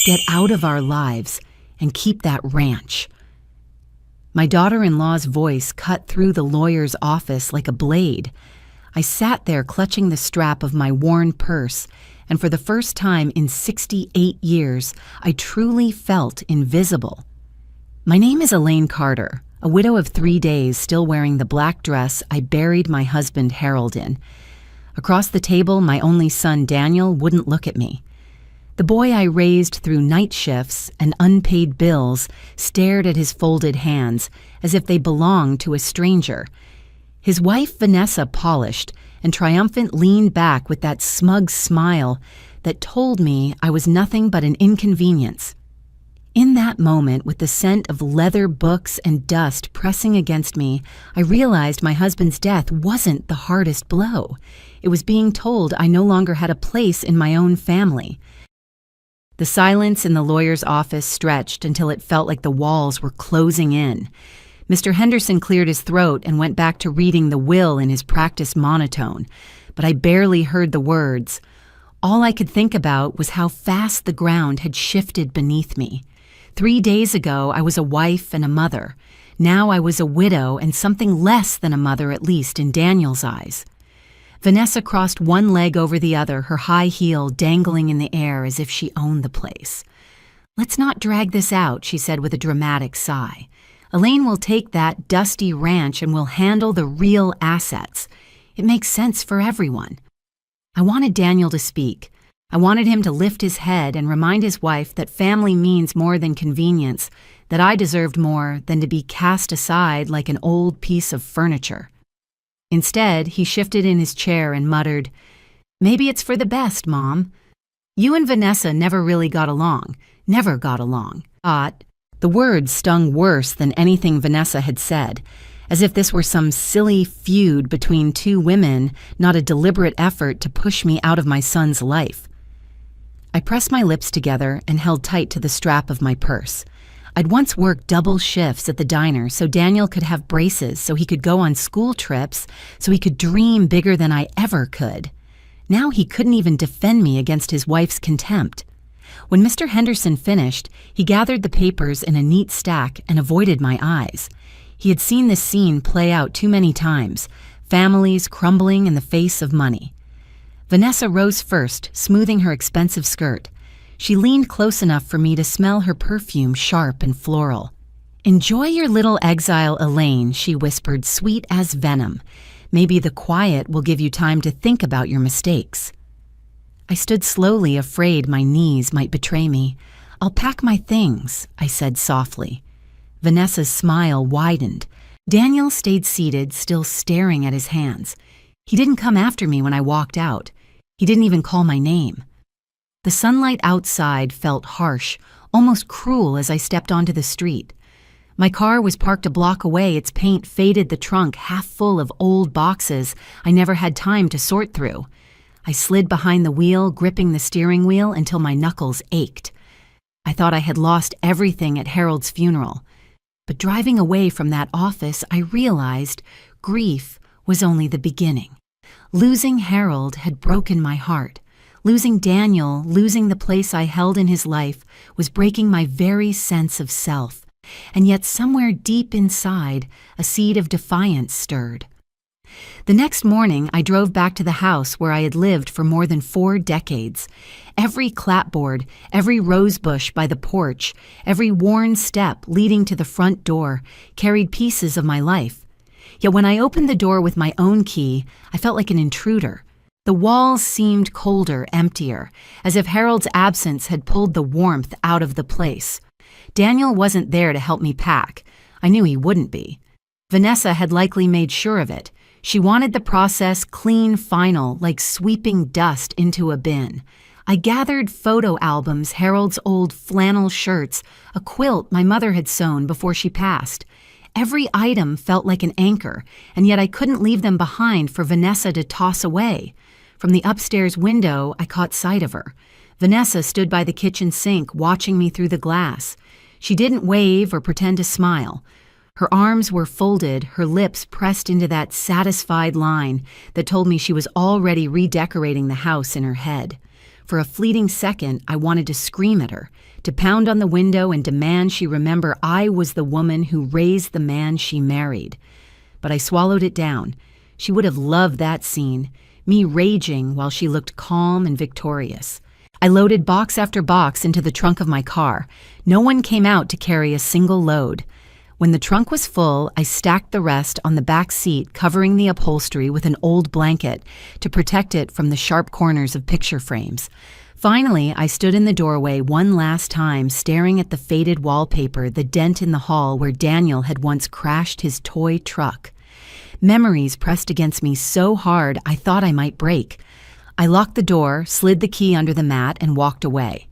Get out of our lives and keep that ranch. My daughter-in-law's voice cut through the lawyer's office like a blade. I sat there clutching the strap of my worn purse, and for the first time in 68 years, I truly felt invisible. My name is Elaine Carter, a widow of 3 days still wearing the black dress I buried my husband Harold in. Across the table, my only son Daniel wouldn't look at me. The boy I raised through night shifts and unpaid bills stared at his folded hands as if they belonged to a stranger. His wife Vanessa polished and triumphant leaned back with that smug smile that told me I was nothing but an inconvenience. In that moment, with the scent of leather books and dust pressing against me, I realized my husband's death wasn't the hardest blow. It was being told I no longer had a place in my own family. The silence in the lawyer's office stretched until it felt like the walls were closing in. Mr. Henderson cleared his throat and went back to reading the will in his practiced monotone, but I barely heard the words. All I could think about was how fast the ground had shifted beneath me. 3 days ago, I was a wife and a mother. Now I was a widow and something less than a mother, at least in Daniel's eyes. Vanessa crossed one leg over the other, her high heel dangling in the air as if she owned the place. "Let's not drag this out," she said with a dramatic sigh. "Elaine will take that dusty ranch and will handle the real assets. It makes sense for everyone." I wanted Daniel to speak. I wanted him to lift his head and remind his wife that family means more than convenience, that I deserved more than to be cast aside like an old piece of furniture. Instead, he shifted in his chair and muttered, "Maybe it's for the best, Mom. You and Vanessa never really got along. Never got along." The words stung worse than anything Vanessa had said, as if this were some silly feud between two women, not a deliberate effort to push me out of my son's life. I pressed my lips together and held tight to the strap of my purse. I'd once worked double shifts at the diner so Daniel could have braces, so he could go on school trips, so he could dream bigger than I ever could. Now he couldn't even defend me against his wife's contempt. When Mr. Henderson finished, he gathered the papers in a neat stack and avoided my eyes. He had seen this scene play out too many times, families crumbling in the face of money. Vanessa rose first, smoothing her expensive skirt. She leaned close enough for me to smell her perfume, sharp and floral. "Enjoy your little exile, Elaine," she whispered, sweet as venom. "Maybe the quiet will give you time to think about your mistakes." I stood slowly, afraid my knees might betray me. "I'll pack my things," I said softly. Vanessa's smile widened. Daniel stayed seated, still staring at his hands. He didn't come after me when I walked out. He didn't even call my name. The sunlight outside felt harsh, almost cruel as I stepped onto the street. My car was parked a block away, its paint faded the trunk half full of old boxes I never had time to sort through. I slid behind the wheel, gripping the steering wheel until my knuckles ached. I thought I had lost everything at Harold's funeral. But driving away from that office, I realized grief was only the beginning. Losing Harold had broken my heart. Losing Daniel, losing the place I held in his life, was breaking my very sense of self. And yet somewhere deep inside, a seed of defiance stirred. The next morning, I drove back to the house where I had lived for more than 4 decades. Every clapboard, every rosebush by the porch, every worn step leading to the front door carried pieces of my life. Yet when I opened the door with my own key, I felt like an intruder. The walls seemed colder, emptier, as if Harold's absence had pulled the warmth out of the place. Daniel wasn't there to help me pack. I knew he wouldn't be. Vanessa had likely made sure of it. She wanted the process clean, final, like sweeping dust into a bin. I gathered photo albums, Harold's old flannel shirts, a quilt my mother had sewn before she passed. Every item felt like an anchor, and yet I couldn't leave them behind for Vanessa to toss away. From the upstairs window, I caught sight of her. Vanessa stood by the kitchen sink, watching me through the glass. She didn't wave or pretend to smile. Her arms were folded, her lips pressed into that satisfied line that told me she was already redecorating the house in her head. For a fleeting second, I wanted to scream at her, to pound on the window and demand she remember I was the woman who raised the man she married. But I swallowed it down. She would have loved that scene, me raging while she looked calm and victorious. I loaded box after box into the trunk of my car. No one came out to carry a single load. When the trunk was full, I stacked the rest on the back seat, covering the upholstery with an old blanket to protect it from the sharp corners of picture frames. Finally, I stood in the doorway one last time, staring at the faded wallpaper, the dent in the hall where Daniel had once crashed his toy truck. Memories pressed against me so hard I thought I might break. I locked the door, slid the key under the mat, and walked away.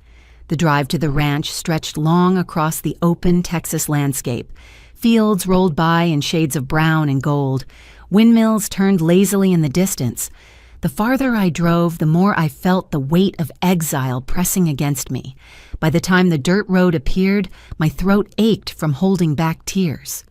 The drive to the ranch stretched long across the open Texas landscape. Fields rolled by in shades of brown and gold. Windmills turned lazily in the distance. The farther I drove, the more I felt the weight of exile pressing against me. By the time the dirt road appeared, my throat ached from holding back tears.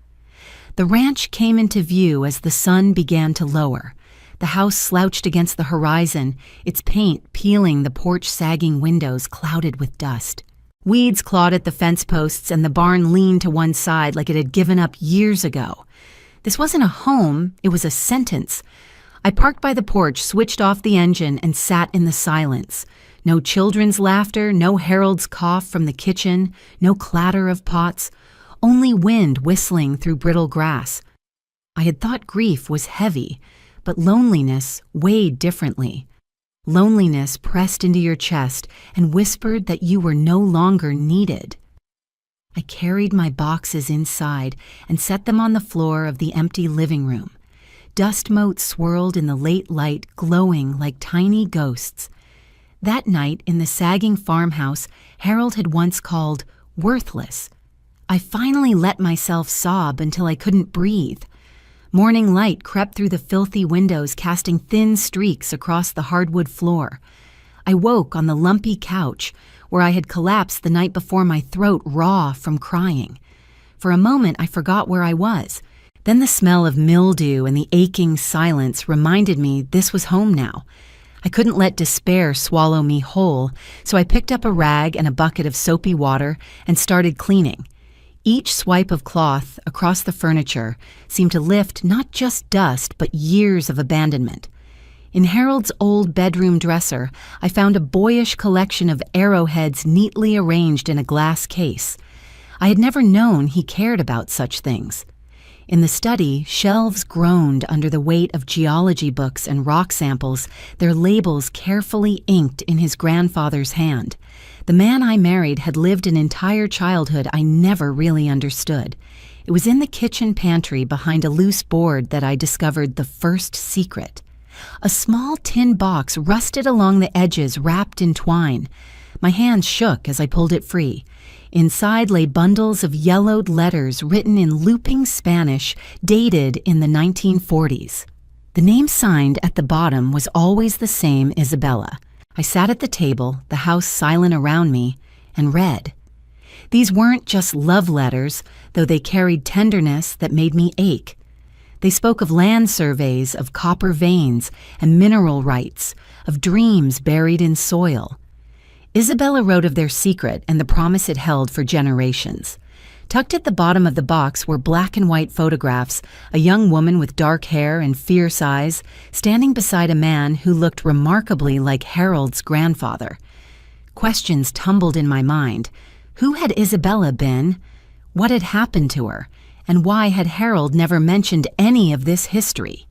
The ranch came into view as the sun began to lower. The house slouched against the horizon, its paint peeling the porch-sagging windows clouded with dust. Weeds clawed at the fence posts, and the barn leaned to one side like it had given up years ago. This wasn't a home, it was a sentence. I parked by the porch, switched off the engine, and sat in the silence. No children's laughter, no Harold's cough from the kitchen, no clatter of pots, only wind whistling through brittle grass. I had thought grief was heavy, but loneliness weighed differently. Loneliness pressed into your chest and whispered that you were no longer needed. I carried my boxes inside and set them on the floor of the empty living room. Dust motes swirled in the late light, glowing like tiny ghosts. That night in the sagging farmhouse Harold had once called worthless, I finally let myself sob until I couldn't breathe. Morning light crept through the filthy windows, casting thin streaks across the hardwood floor. I woke on the lumpy couch, where I had collapsed the night before, my throat raw from crying. For a moment, I forgot where I was. Then the smell of mildew and the aching silence reminded me this was home now. I couldn't let despair swallow me whole, so I picked up a rag and a bucket of soapy water and started cleaning. Each swipe of cloth across the furniture seemed to lift not just dust, but years of abandonment. In Harold's old bedroom dresser, I found a boyish collection of arrowheads neatly arranged in a glass case. I had never known he cared about such things. In the study, shelves groaned under the weight of geology books and rock samples, their labels carefully inked in his grandfather's hand. The man I married had lived an entire childhood I never really understood. It was in the kitchen pantry behind a loose board that I discovered the first secret. A small tin box rusted along the edges, wrapped in twine. My hands shook as I pulled it free. Inside lay bundles of yellowed letters written in looping Spanish, dated in the 1940s. The name signed at the bottom was always the same, Isabella. I sat at the table, the house silent around me, and read. These weren't just love letters, though they carried tenderness that made me ache. They spoke of land surveys, of copper veins and mineral rights, of dreams buried in soil. Isabella wrote of their secret and the promise it held for generations. Tucked at the bottom of the box were black and white photographs, a young woman with dark hair and fierce eyes, standing beside a man who looked remarkably like Harold's grandfather. Questions tumbled in my mind. Who had Isabella been? What had happened to her? And why had Harold never mentioned any of this history?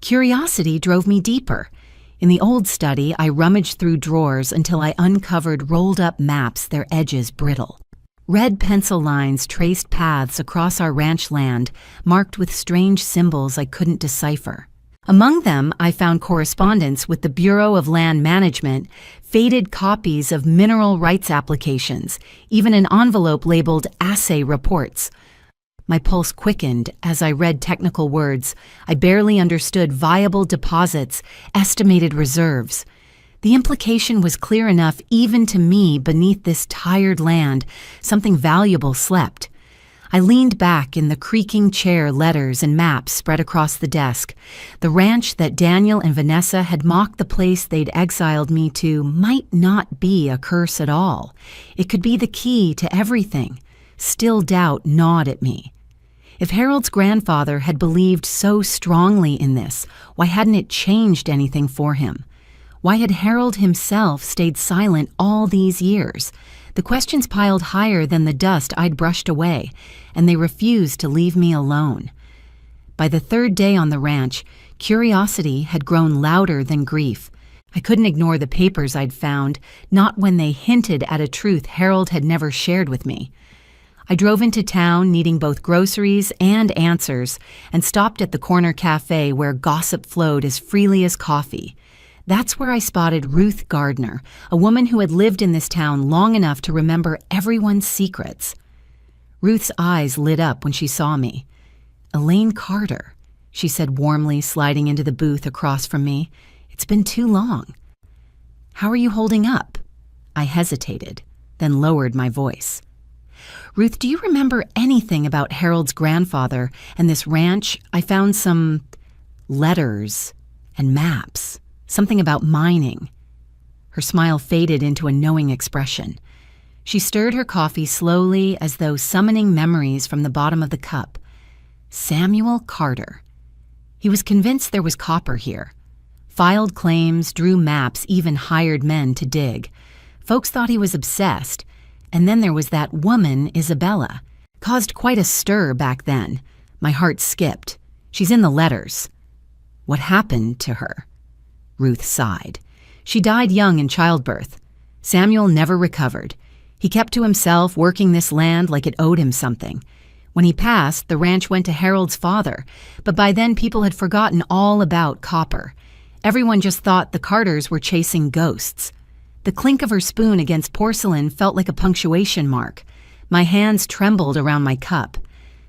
Curiosity drove me deeper. In the old study, I rummaged through drawers until I uncovered rolled-up maps, their edges brittle. Red pencil lines traced paths across our ranch land, marked with strange symbols I couldn't decipher. Among them, I found correspondence with the Bureau of Land Management, faded copies of mineral rights applications, even an envelope labeled assay reports. My pulse quickened as I read technical words. I barely understood viable deposits, estimated reserves. The implication was clear enough even to me beneath this tired land. Something valuable slept. I leaned back in the creaking chair, letters and maps spread across the desk. The ranch that Daniel and Vanessa had mocked the place they'd exiled me to might not be a curse at all. It could be the key to everything. Still doubt gnawed at me. If Harold's grandfather had believed so strongly in this, why hadn't it changed anything for him? Why had Harold himself stayed silent all these years? The questions piled higher than the dust I'd brushed away, and they refused to leave me alone. By the third day on the ranch, curiosity had grown louder than grief. I couldn't ignore the papers I'd found, not when they hinted at a truth Harold had never shared with me. I drove into town needing both groceries and answers, and stopped at the corner cafe where gossip flowed as freely as coffee. That's where I spotted Ruth Gardner, a woman who had lived in this town long enough to remember everyone's secrets. Ruth's eyes lit up when she saw me. "Elaine Carter," she said warmly, sliding into the booth across from me. "It's been too long." "How are you holding up?" I hesitated, then lowered my voice. "Ruth, do you remember anything about Harold's grandfather and this ranch? I found some letters and maps, something about mining." Her smile faded into a knowing expression. She stirred her coffee slowly, as though summoning memories from the bottom of the cup. Samuel Carter. He was convinced there was copper here. Filed claims, drew maps, even hired men to dig. Folks thought he was obsessed. And then there was that woman, Isabella. Caused quite a stir back then. My heart skipped. She's in the letters. What happened to her? Ruth sighed. She died young in childbirth. Samuel never recovered. He kept to himself, working this land like it owed him something. When he passed, the ranch went to Harold's father, but by then people had forgotten all about copper. Everyone just thought the Carters were chasing ghosts. The clink of her spoon against porcelain felt like a punctuation mark. My hands trembled around my cup.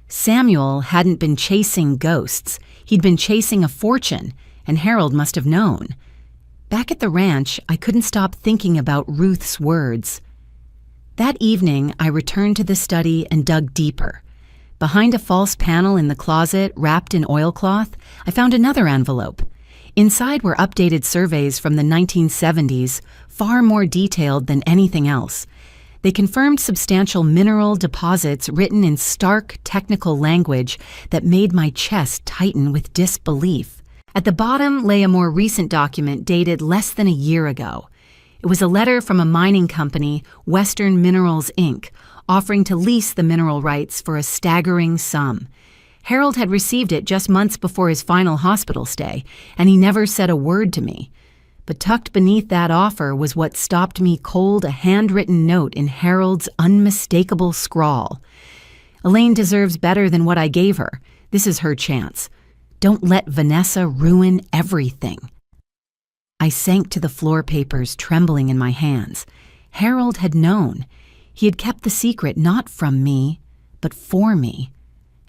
Samuel hadn't been chasing ghosts. He'd been chasing a fortune, and Harold must have known. Back at the ranch, I couldn't stop thinking about Ruth's words. That evening, I returned to the study and dug deeper. Behind a false panel in the closet, wrapped in oilcloth, I found another envelope. Inside were updated surveys from the 1970s, far more detailed than anything else. They confirmed substantial mineral deposits written in stark, technical language that made my chest tighten with disbelief. At the bottom lay a more recent document dated less than a year ago. It was a letter from a mining company, Western Minerals, Inc., offering to lease the mineral rights for a staggering sum. Harold had received it just months before his final hospital stay, and he never said a word to me. But tucked beneath that offer was what stopped me cold, a handwritten note in Harold's unmistakable scrawl. "Elaine deserves better than what I gave her. This is her chance. Don't let Vanessa ruin everything." I sank to the floor papers, trembling in my hands. Harold had known. He had kept the secret not from me, but for me.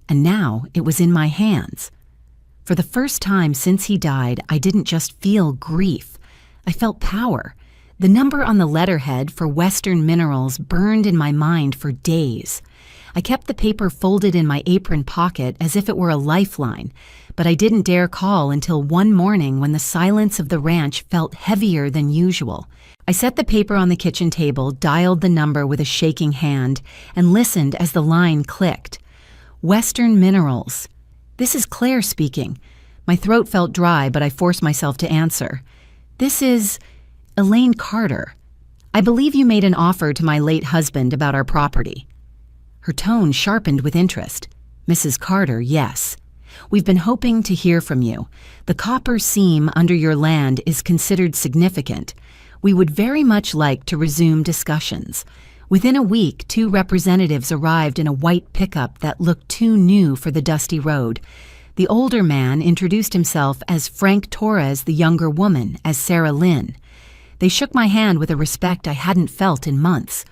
And now it was in my hands. For the first time since he died, I didn't just feel grief. I felt power. The number on the letterhead for Western Minerals burned in my mind for days. I kept the paper folded in my apron pocket as if it were a lifeline, but I didn't dare call until one morning when the silence of the ranch felt heavier than usual. I set the paper on the kitchen table, dialed the number with a shaking hand, and listened as the line clicked. Western Minerals. "This is Claire speaking." My throat felt dry, but I forced myself to answer. "This is Elaine Carter. I believe you made an offer to my late husband about our property." Her tone sharpened with interest. "Mrs. Carter, yes. We've been hoping to hear from you. The copper seam under your land is considered significant. We would very much like to resume discussions." Within a week, 2 representatives arrived in a white pickup that looked too new for the dusty road. The older man introduced himself as Frank Torres, the younger woman as Sarah Lynn. They shook my hand with a respect I hadn't felt in months.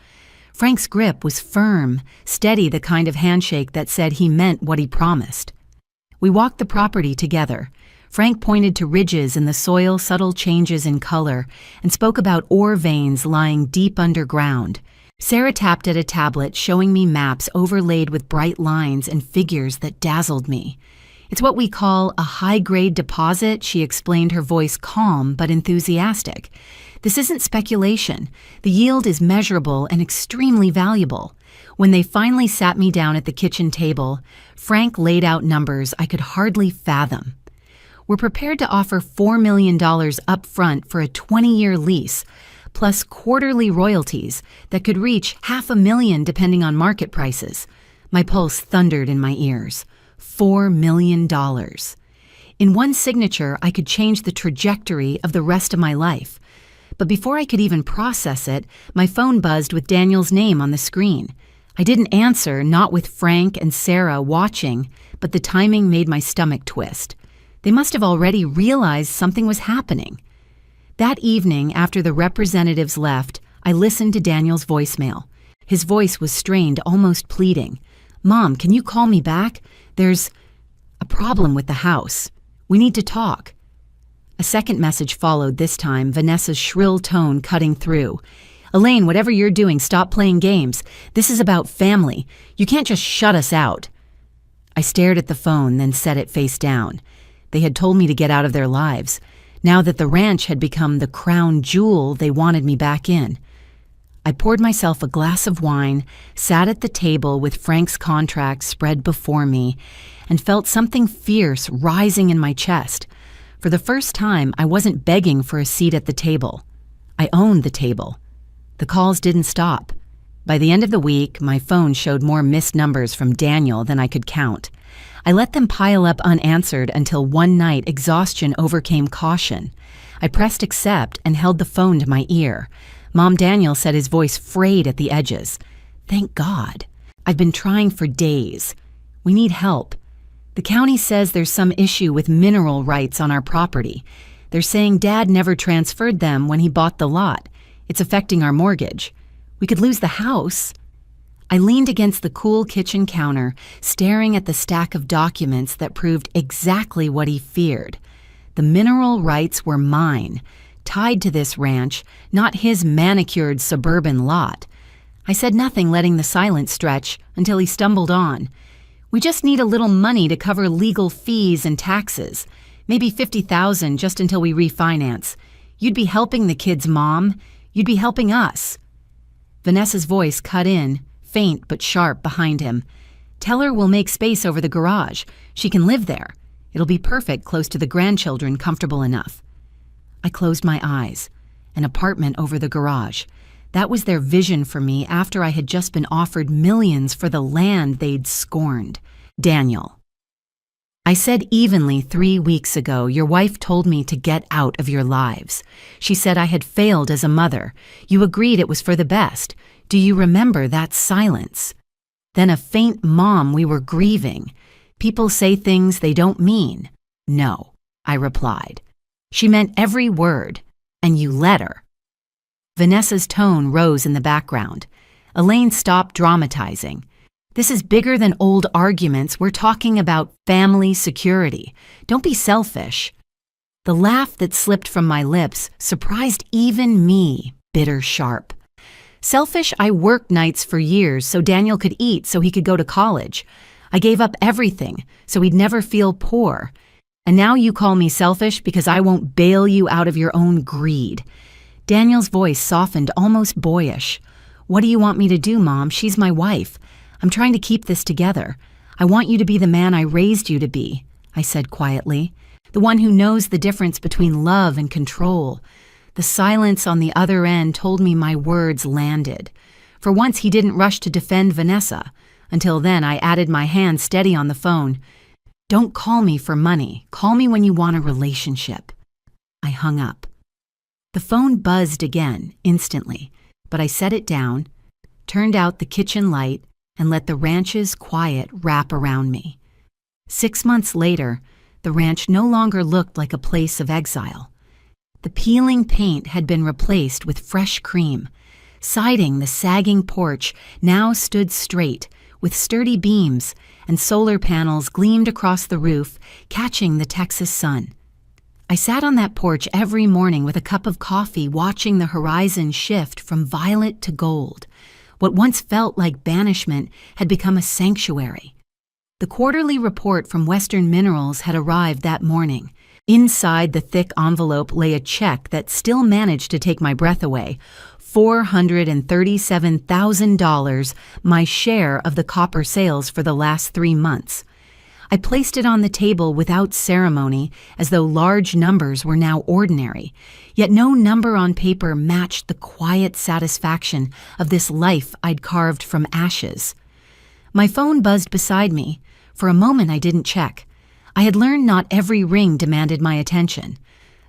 Frank's grip was firm, steady, the kind of handshake that said he meant what he promised. We walked the property together. Frank pointed to ridges in the soil, subtle changes in color, and spoke about ore veins lying deep underground. Sarah tapped at a tablet, showing me maps overlaid with bright lines and figures that dazzled me. "It's what we call a high-grade deposit," she explained, her voice calm but enthusiastic. "This isn't speculation. The yield is measurable and extremely valuable." When they finally sat me down at the kitchen table, Frank laid out numbers I could hardly fathom. "We're prepared to offer $4 million up front for a 20-year lease, plus quarterly royalties that could reach $500,000 depending on market prices." My pulse thundered in my ears. $4 million. In one signature, I could change the trajectory of the rest of my life. But before I could even process it, my phone buzzed with Daniel's name on the screen. I didn't answer, not with Frank and Sarah watching, but the timing made my stomach twist. They must have already realized something was happening. That evening, after the representatives left, I listened to Daniel's voicemail. His voice was strained, almost pleading. "Mom, can you call me back? There's a problem with the house. We need to talk." A second message followed, this time, Vanessa's shrill tone cutting through. "Elaine, whatever you're doing, stop playing games. This is about family. You can't just shut us out." I stared at the phone, then set it face down. They had told me to get out of their lives. Now that the ranch had become the crown jewel, they wanted me back in. I poured myself a glass of wine, sat at the table with Frank's contract spread before me, and felt something fierce rising in my chest. For the first time, I wasn't begging for a seat at the table. I owned the table. The calls didn't stop. By the end of the week, my phone showed more missed numbers from Daniel than I could count. I let them pile up unanswered until one night exhaustion overcame caution. I pressed accept and held the phone to my ear. Mom Daniel said, his voice frayed at the edges. "Thank God. I've been trying for days. We need help. The county says there's some issue with mineral rights on our property. They're saying Dad never transferred them when he bought the lot. It's affecting our mortgage. We could lose the house." I leaned against the cool kitchen counter, staring at the stack of documents that proved exactly what he feared. The mineral rights were mine, tied to this ranch, not his manicured suburban lot. I said nothing, letting the silence stretch, until he stumbled on. "We just need a little money to cover legal fees and taxes. Maybe $50,000 just until we refinance. You'd be helping the kids, Mom. You'd be helping us." Vanessa's voice cut in, faint but sharp behind him. "Tell her we'll make space over the garage. She can live there. It'll be perfect, close to the grandchildren, comfortable enough." I closed my eyes. An apartment over the garage. That was their vision for me after I had just been offered millions for the land they'd scorned. Daniel. "I said evenly 3 weeks ago, your wife told me to get out of your lives. She said I had failed as a mother. You agreed it was for the best. Do you remember that silence?" Then a faint "Mom, we were grieving. People say things they don't mean." "No," I replied. "She meant every word, and you let her." Vanessa's tone rose in the background. Elaine stopped dramatizing. "This is bigger than old arguments. We're talking about family security. Don't be selfish." The laugh that slipped from my lips surprised even me, bitter sharp. "Selfish, I worked nights for years so Daniel could eat, so he could go to college. I gave up everything so he'd never feel poor. And now you call me selfish because I won't bail you out of your own greed." Daniel's voice softened, almost boyish. "What do you want me to do, Mom? She's my wife. I'm trying to keep this together. I want you to be the man I raised you to be," I said quietly. "The one who knows the difference between love and control." The silence on the other end told me my words landed. For once, he didn't rush to defend Vanessa. Until then, I added my hand steady on the phone. "Don't call me for money. Call me when you want a relationship." I hung up. The phone buzzed again, instantly, but I set it down, turned out the kitchen light, and let the ranch's quiet wrap around me. 6 months later, the ranch no longer looked like a place of exile. The peeling paint had been replaced with fresh cream. Siding, the sagging porch, now stood straight, with sturdy beams, and solar panels gleamed across the roof, catching the Texas sun. I sat on that porch every morning with a cup of coffee, watching the horizon shift from violet to gold. What once felt like banishment had become a sanctuary. The quarterly report from Western Minerals had arrived that morning. Inside the thick envelope lay a check that still managed to take my breath away. $437,000, my share of the copper sales for the last 3 months. I placed it on the table without ceremony, as though large numbers were now ordinary. Yet no number on paper matched the quiet satisfaction of this life I'd carved from ashes. My phone buzzed beside me. For a moment I didn't check. I had learned not every ring demanded my attention.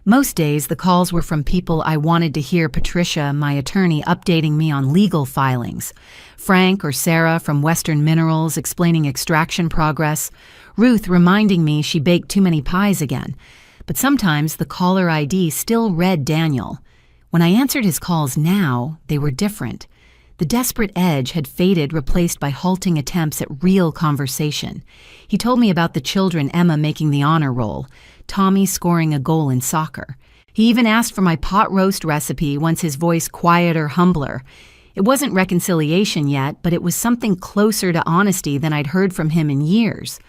Most days the calls were from people I wanted to hear: Patricia, my attorney, updating me on legal filings; Frank or Sarah from Western Minerals explaining extraction progress; Ruth reminding me she baked too many pies again. But sometimes the caller ID still read Daniel. When I answered his calls now, they were different. The desperate edge had faded, replaced by halting attempts at real conversation. He told me about the children, Emma making the honor roll, Tommy scoring a goal in soccer. He even asked for my pot roast recipe, once his voice quieter, humbler. It wasn't reconciliation yet, but it was something closer to honesty than I'd heard from him in years.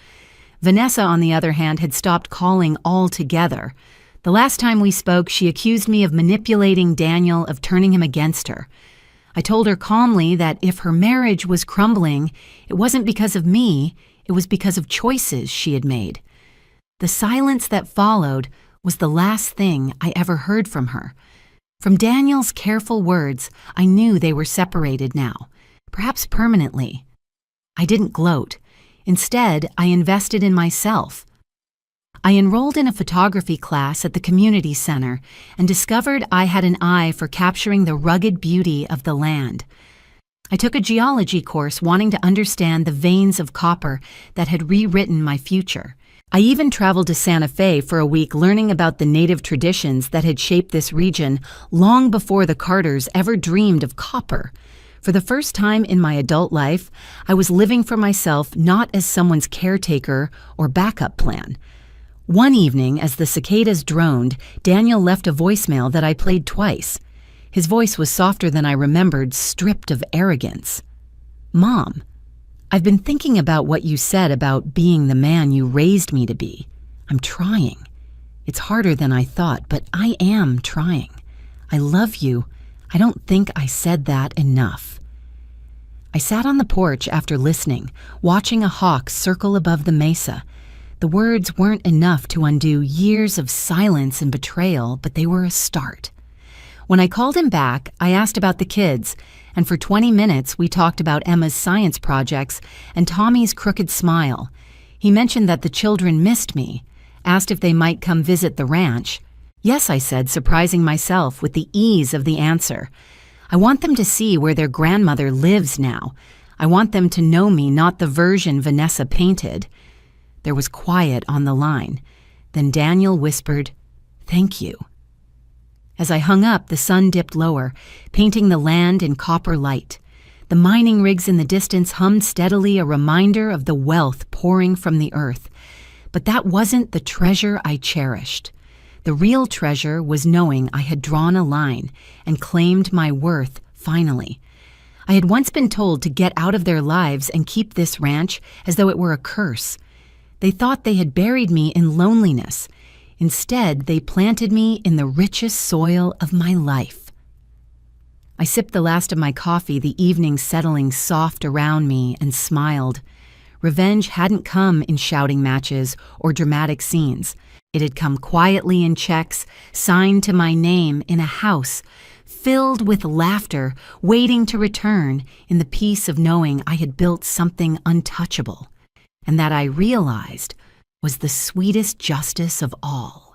Vanessa, on the other hand, had stopped calling altogether. The last time we spoke, she accused me of manipulating Daniel, of turning him against her. I told her calmly that if her marriage was crumbling, it wasn't because of me, it was because of choices she had made. The silence that followed was the last thing I ever heard from her. From Daniel's careful words, I knew they were separated now, perhaps permanently. I didn't gloat. Instead, I invested in myself. I enrolled in a photography class at the community center and discovered I had an eye for capturing the rugged beauty of the land. I took a geology course wanting to understand the veins of copper that had rewritten my future. I even traveled to Santa Fe for a week, learning about the native traditions that had shaped this region long before the Carters ever dreamed of copper. For the first time in my adult life, I was living for myself, not as someone's caretaker or backup plan. One evening, as the cicadas droned, Daniel left a voicemail that I played twice. His voice was softer than I remembered, stripped of arrogance. "Mom, I've been thinking about what you said about being the man you raised me to be. I'm trying. It's harder than I thought, but I am trying. I love you. I don't think I said that enough." I sat on the porch after listening, watching a hawk circle above the mesa. The words weren't enough to undo years of silence and betrayal, but they were a start. When I called him back, I asked about the kids, and for 20 minutes we talked about Emma's science projects and Tommy's crooked smile. He mentioned that the children missed me, asked if they might come visit the ranch. "Yes," I said, surprising myself with the ease of the answer. "I want them to see where their grandmother lives now. I want them to know me, not the version Vanessa painted." There was quiet on the line. Then Daniel whispered, "Thank you." As I hung up, the sun dipped lower, painting the land in copper light. The mining rigs in the distance hummed steadily, a reminder of the wealth pouring from the earth. But that wasn't the treasure I cherished. The real treasure was knowing I had drawn a line and claimed my worth finally. I had once been told to get out of their lives and keep this ranch as though it were a curse. They thought they had buried me in loneliness. Instead, they planted me in the richest soil of my life. I sipped the last of my coffee, the evening settling soft around me, and smiled. Revenge hadn't come in shouting matches or dramatic scenes. It had come quietly in checks, signed to my name in a house, filled with laughter, waiting to return in the peace of knowing I had built something untouchable. And that I realized was the sweetest justice of all.